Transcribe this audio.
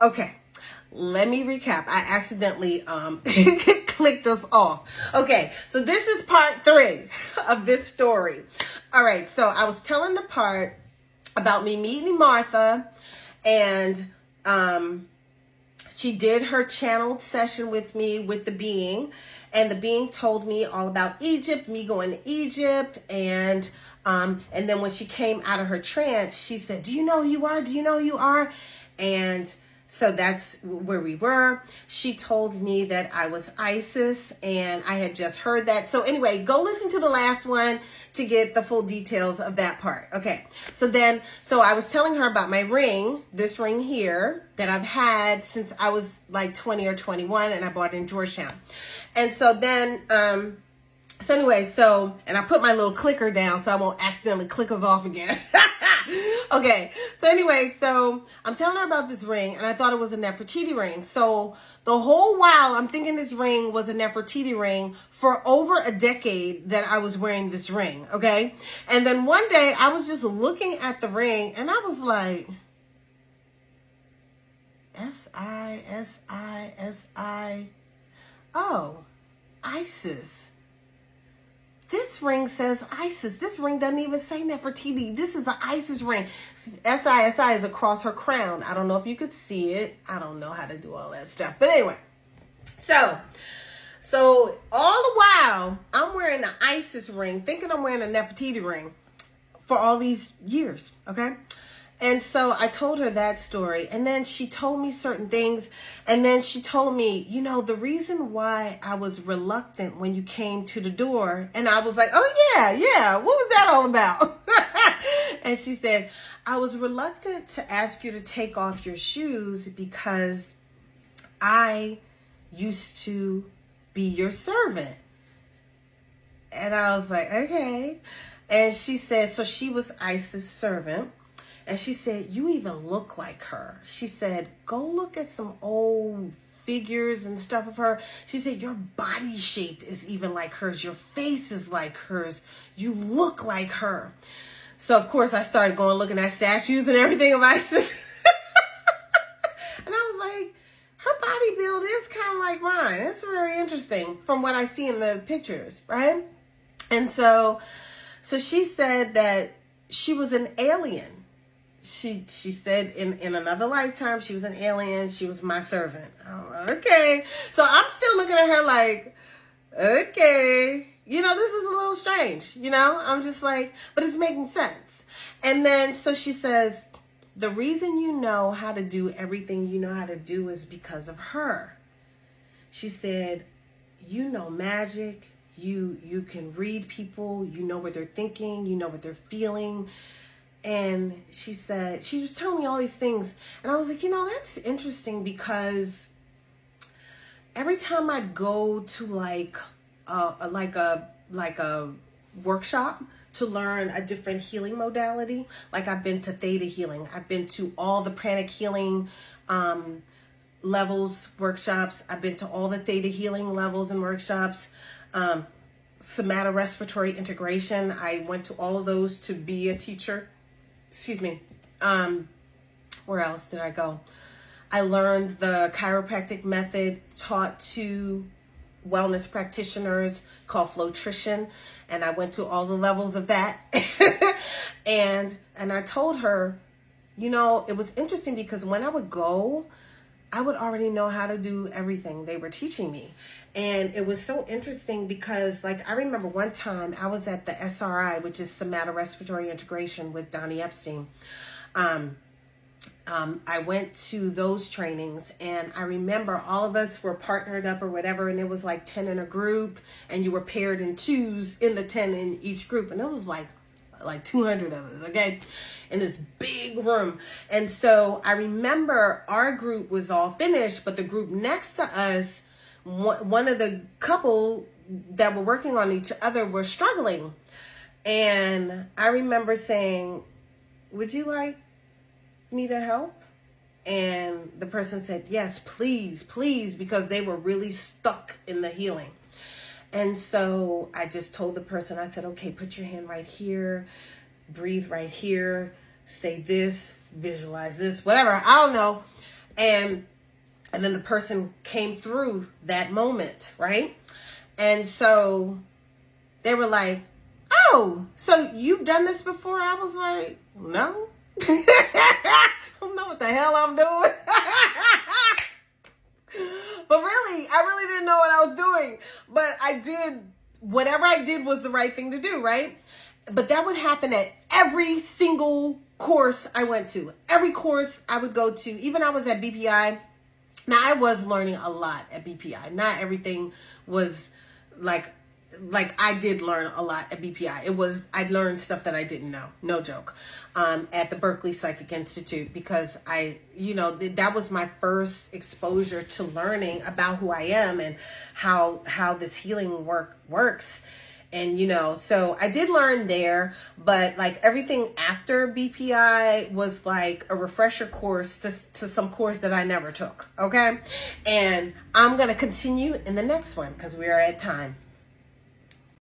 Okay, let me recap. I accidentally clicked us off. Okay, so this is part 3 of this story. All right, so I was telling the part about me meeting Martha, and she did her channeled session with me with the being, and the being told me all about Egypt, me going to Egypt, and then when she came out of her trance, she said, "Do you know who you are? Do you know who you are?" And so that's where we were. She told me that I was Isis, and I had just heard that. So anyway, go listen to the last one to get the full details of that part. Okay. So I was telling her about my ring, this ring here that I've had since I was like 20 or 21, and I bought it in Georgetown. And so then, and I put my little clicker down so I won't accidentally click us off again. Okay, so I'm telling her about this ring, and I thought it was a Nefertiti ring. So the whole while I'm thinking this ring was a Nefertiti ring for over a decade that I was wearing this ring, okay? And then one day I was just looking at the ring, and I was like, S-I-S-I-S-I. Oh, Isis. This ring says Isis. This ring doesn't even say Nefertiti. This is an Isis ring. S-I-S-I is across her crown. I don't know if you could see it. I don't know how to do all that stuff. But anyway, so all the while, I'm wearing an Isis ring, thinking I'm wearing a Nefertiti ring for all these years, okay? And so I told her that story, and then she told me certain things, and then she told me, you know, the reason why I was reluctant when you came to the door, and I was like, oh yeah, what was that all about? And she said, I was reluctant to ask you to take off your shoes because I used to be your servant. And I was like, okay. And she said, so she was Isis' servant. And she said, you even look like her. She said, go look at some old figures and stuff of her. She said, your body shape is even like hers. Your face is like hers. You look like her. So, of course, I started looking at statues and everything of Isis. And I was like, her body build is kind of like mine. It's very interesting from what I see in the pictures, right? And so she said that she was an alien. She said in another lifetime, she was an alien. She was my servant. Oh, okay. So I'm still looking at her like, okay, you know, this is a little strange, you know, I'm just like, but it's making sense. And then, so she says, the reason you know how to do everything you know how to do is because of her. She said, you know, magic, you can read people, you know what they're thinking, you know what they're feeling. And she said, she was telling me all these things. And I was like, you know, that's interesting because every time I'd go to like a workshop to learn a different healing modality, like I've been to theta healing, I've been to all the pranic healing levels workshops, I've been to all the theta healing levels and workshops, somatorespiratory integration, I went to all of those to be a teacher. Excuse me. Where else did I go? I learned the chiropractic method taught to wellness practitioners called Flowtrition, and I went to all the levels of that. and I told her, you know, it was interesting because when I would go, I would already know how to do everything they were teaching me. And it was so interesting because, like, I remember one time I was at the SRI, which is Somatorespiratory Integration with Donnie Epstein. I went to those trainings, and I remember all of us were partnered up or whatever, and it was like 10 in a group, and you were paired in twos in the 10 in each group, and it was like 200 of us, okay, in this big room. And so I remember our group was all finished, but the group next to us, one of the couple that were working on each other were struggling. And I remember saying, would you like me to help? And the person said, yes, please, because they were really stuck in the healing. And so I just told the person, I said, okay, put your hand right here, breathe right here, say this, visualize this, whatever, I don't know. And then the person came through that moment, right? And so they were like, oh, so you've done this before? I was like, no. I don't know what the hell I'm doing. But really, I really didn't know what I was doing. But I did, whatever I did was the right thing to do, right? But that would happen at every single course I went to. Every course I would go to, even I was at BPI. Now, I was learning a lot at BPI. Not everything was like I did learn a lot at BPI. I learned stuff that I didn't know. No joke. At the Berkeley Psychic Institute, because that was my first exposure to learning about who I am and how this healing works. And, so I did learn there, but like everything after BPI was like a refresher course to some course that I never took. Okay. And I'm going to continue in the next one because we are at time.